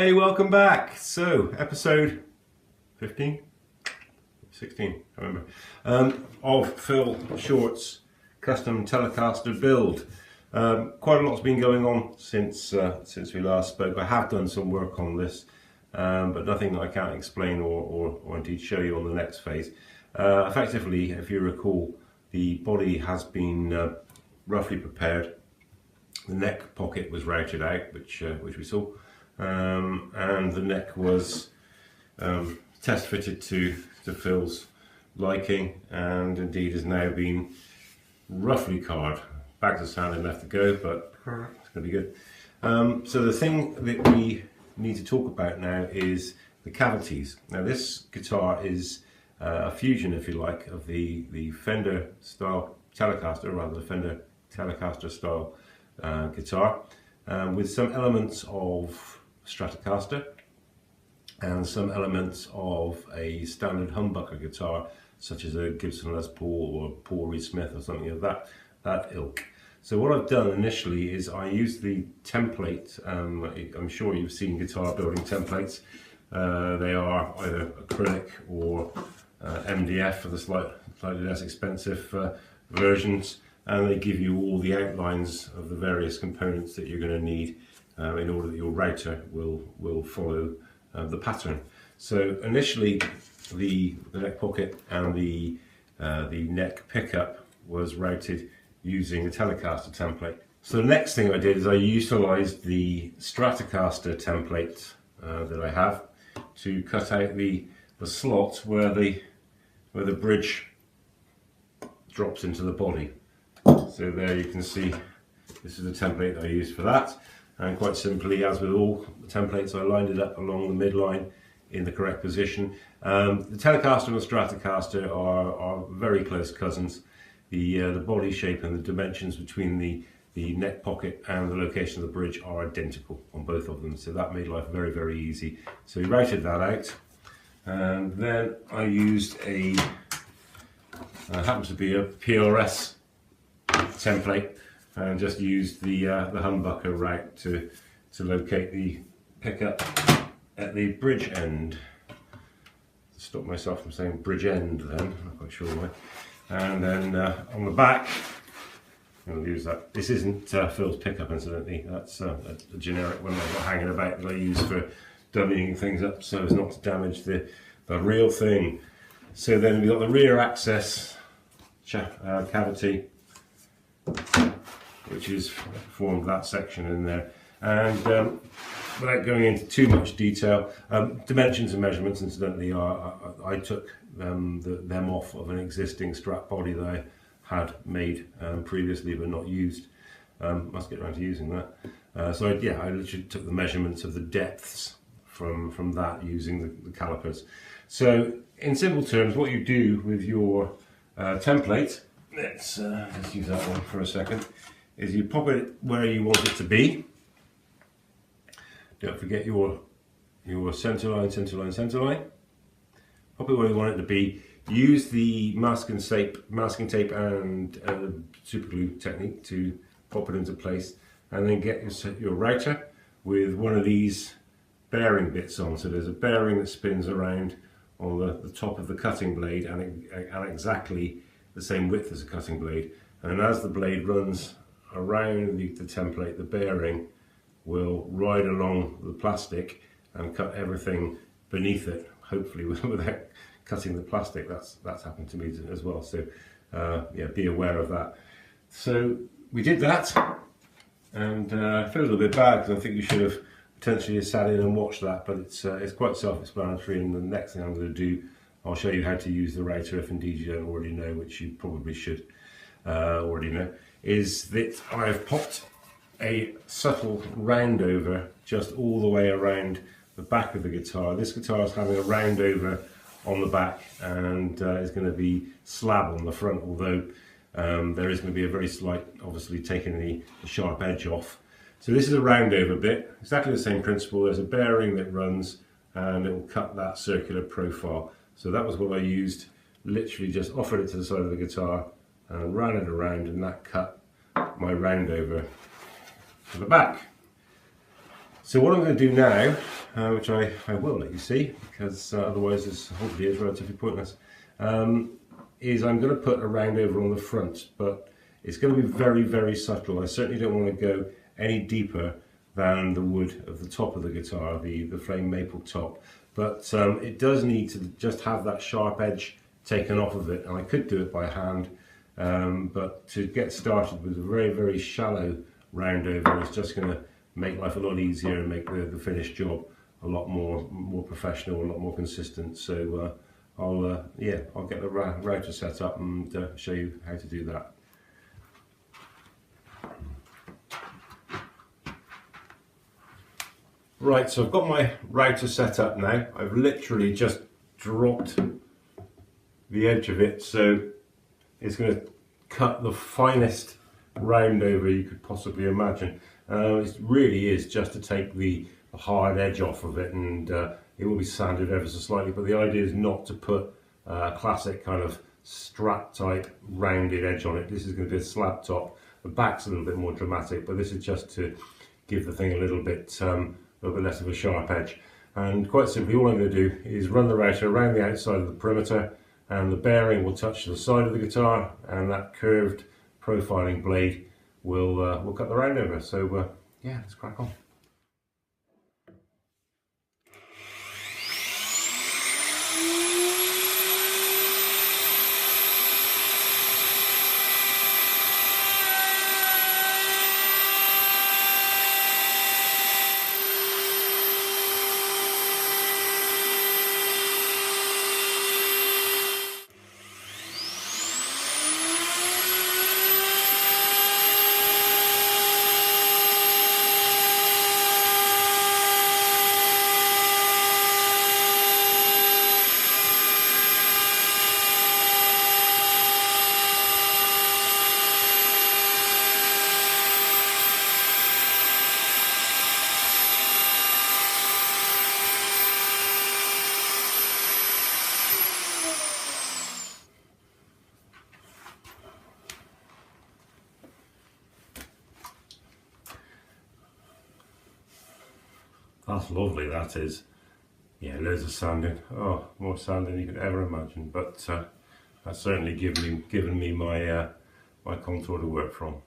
Hey, welcome back. So, episode 15? 16, I remember, of Phil Short's custom Telecaster build. Quite a lot's been going on since we last spoke. I have done some work on this, but nothing that I can't explain or indeed show you on the next phase. Effectively, if you recall, the body has been roughly prepared. The neck pocket was routed out, which we saw, and the neck was test fitted to Phil's liking, and indeed has now been roughly carved. Bags of sanding left to go, but it's going to be good. So the thing that we need to talk about now is the cavities. Now this guitar is a fusion, if you like, of the Fender style Telecaster, or rather the Fender Telecaster style guitar, with some elements of Stratocaster and some elements of a standard humbucker guitar, such as a Gibson Les Paul or Paul Reed Smith or something of that ilk. So what I've done initially is I used the template. I'm sure you've seen guitar building templates. They are either acrylic or MDF for the slightly less expensive versions, and they give you all the outlines of the various components that you're going to need in order that your router will follow the pattern. So initially the neck pocket and the neck pickup was routed using the Telecaster template. So the next thing I did is I utilised the Stratocaster template that I have to cut out the slot where the bridge drops into the body. So there you can see this is the template I used for that, and quite simply, as with all the templates, I lined it up along the midline in the correct position. The Telecaster and the Stratocaster are very close cousins. The body shape and the dimensions between the neck pocket and the location of the bridge are identical on both of them, so that made life very, very easy. So we routed that out, and then I used happens to be a PRS template, and just used the humbucker route to locate the pickup at the bridge end. Stop myself from saying bridge end then, I'm not quite sure why. And then on the back, I'll use that. This isn't Phil's pickup, incidentally. That's a generic one I've got hanging about that I use for dummying things up so as not to damage the real thing. So then we've got the rear access cavity, which is formed that section in there. And without going into too much detail, dimensions and measurements, incidentally, I took them off of an existing Strat body that I had made previously but not used. Must get around to using that. So I literally took the measurements of the depths from that using the calipers. So in simple terms, what you do with your template, let's use that one for a second, is you pop it where you want it to be. Don't forget your center line. Pop it where you want it to be. Use the masking tape and super glue technique to pop it into place, and then get your router with one of these bearing bits on. So there's a bearing that spins around on the top of the cutting blade, and exactly the same width as a cutting blade. And as the blade runs around the template, the bearing will ride along the plastic and cut everything beneath it, hopefully without cutting the plastic. That's happened to me as well, so be aware of that. So we did that, and I feel a little bit bad because I think you should have potentially sat in and watched that, but it's quite self-explanatory, and the next thing I'm going to do, I'll show you how to use the router if indeed you don't already know, which you probably should already know, is that I've popped a subtle round over just all the way around the back of the guitar. This guitar is having a round over on the back, and is going to be slab on the front, although there is going to be a very slight, obviously taking the sharp edge off. So this is a round over bit, exactly the same principle. There's a bearing that runs and it will cut that circular profile. So that was what I used, literally just offered it to the side of the guitar and ran it around, and that cut my round over to the back. So what I'm going to do now, which I will let you see, because otherwise this whole video is relatively pointless, is I'm going to put a round over on the front, but it's going to be very, very subtle. I certainly don't want to go any deeper than the wood of the top of the guitar, the flame maple top, but it does need to just have that sharp edge taken off of it, and I could do it by hand, but to get started with a very, very shallow round over is just going to make life a lot easier and make the finished job a lot more professional, a lot more consistent. So I'll get the router set up and show you how to do that. Right, so I've got my router set up now. I've literally just dropped the edge of it, so it's going to cut the finest round over you could possibly imagine. It really is just to take the hard edge off of it, and it will be sanded ever so slightly, but the idea is not to put a classic kind of strap type rounded edge on it. This is going to be a slab top. The back's a little bit more dramatic, but this is just to give the thing a little bit less of a sharp edge. And quite simply, all I'm going to do is run the router around the outside of the perimeter, and the bearing will touch the side of the guitar, and that curved profiling blade will cut the round over. So yeah, let's crack on. That's lovely, that is. Yeah, loads of sanding. Oh, more sanding than you could ever imagine. But that's certainly given me my my contour to work from.